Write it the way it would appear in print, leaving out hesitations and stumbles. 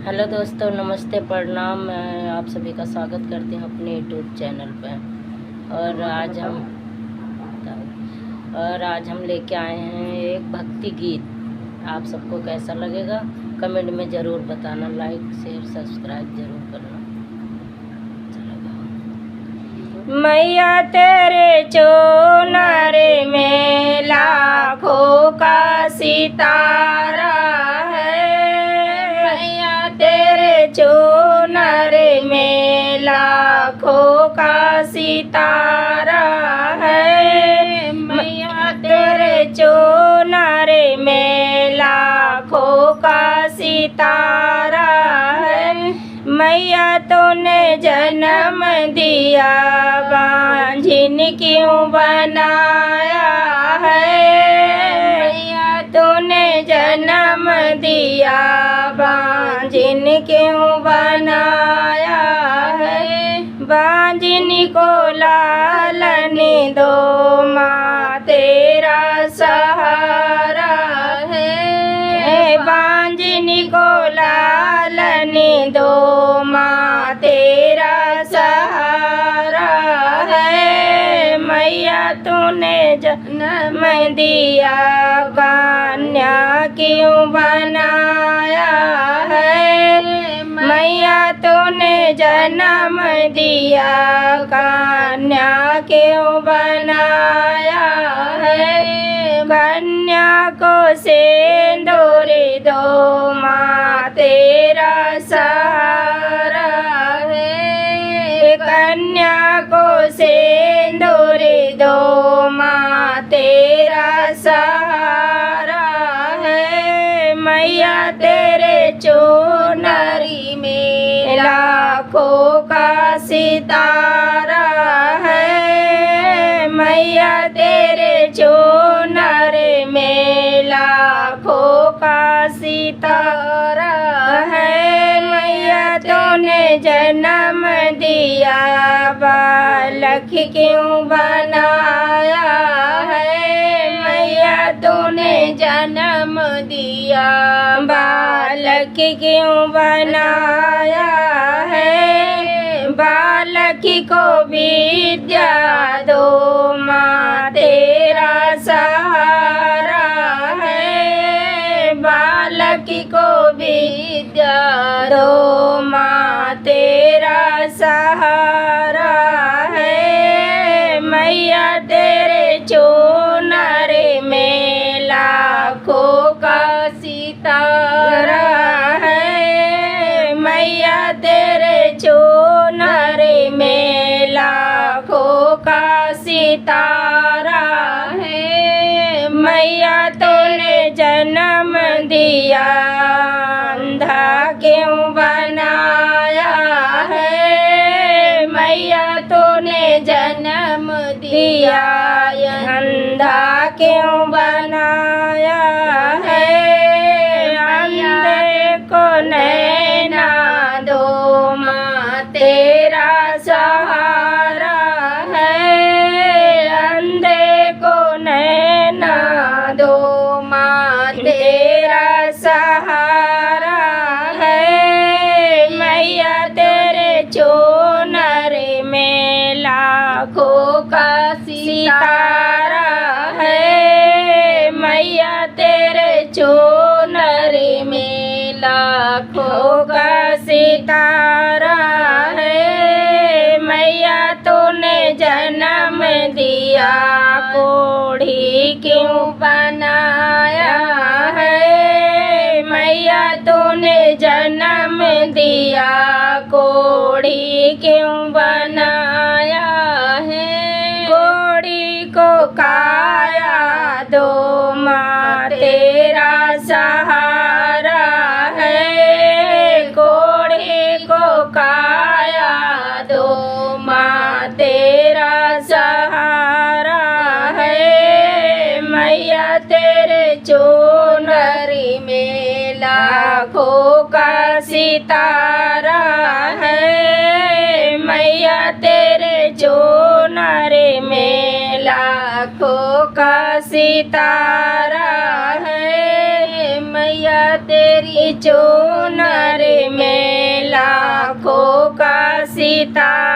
Hello दोस्तों, नमस्ते, प्रणाम। मैं आप सभी का स्वागत करती हूँ अपने यूट्यूब चैनल पर। और आज हम लेके आए हैं एक भक्ति गीत। आप सबको कैसा लगेगा कमेंट में ज़रूर बताना। लाइक शेयर सब्सक्राइब ज़रूर करना। मैया तेरे चोनरे में लाखों का सितारा है। तेरे चोनरे में लाखों का सितारा है। मैया तेरे चोनरे में लाखों का सितारा है। मैया तूने जन्म दिया बांझिन क्यों बनाया है। मैया तूने जन्म दिया बांझिन क्यों बनाया है। बांझिन को लालन दो माँ तेरा सहारा है। बांझिन को लालन दो माँ तेरा सहारा है। मैया तूने जन्म दिया कन्या क्यों बनाया है। मैया तूने जन्म दिया कन्या क्यों बनाया है। कन्या को सिंदूर दो माँ तेरा सहारा है। कन्या को सिंदूर दो माँ तेरा सहारा है। मैया तेरे चुनरी में लाखों का सितारा है। मैया तेरे चुनरी में लाखों का सितारा है। मैया तूने जन्म दिया बालक क्यों बनाया है। मैया तूने जन्म दिया बालक क्यों बनाया है। बालक को विद्या दो माँ तेरा सहारा है। बालक को विद्या दो माँ तेरा सहारा है। मैया तेरे चुनरी में लाखों का सितारा है। मैया तेरे चुनरी में लाखों का सितारा है। मैया तूने जन्म दिया अंधा क्यों बनाया है। मैया तूने जन्म दिया अंधा क्यों बनाया है। अंधे को नैना दो माँ तेरा सहारा है। अंधे को नैना दो माँ तेरा सहारा है। मैया तेरे चुनरी में लाखों का सितारा है। मैया तेरे चुनरी में लाखों का सितारा है। मैया तूने जन्म दिया कोढ़ी क्यों बनाया है। मैया तूने जन्म दिया कोढ़ी क्यों बनाया है। कोढ़ी को काया दो माँ तेरा सहारा है। कोढ़ी को काया दो माँ तेरा सहारा है। मैया तेरे चुनरी में लाखों का सितारा है। मैया तेरे चुनरी में लाखों का सितारा है। मैया तेरी चुनरी में सीता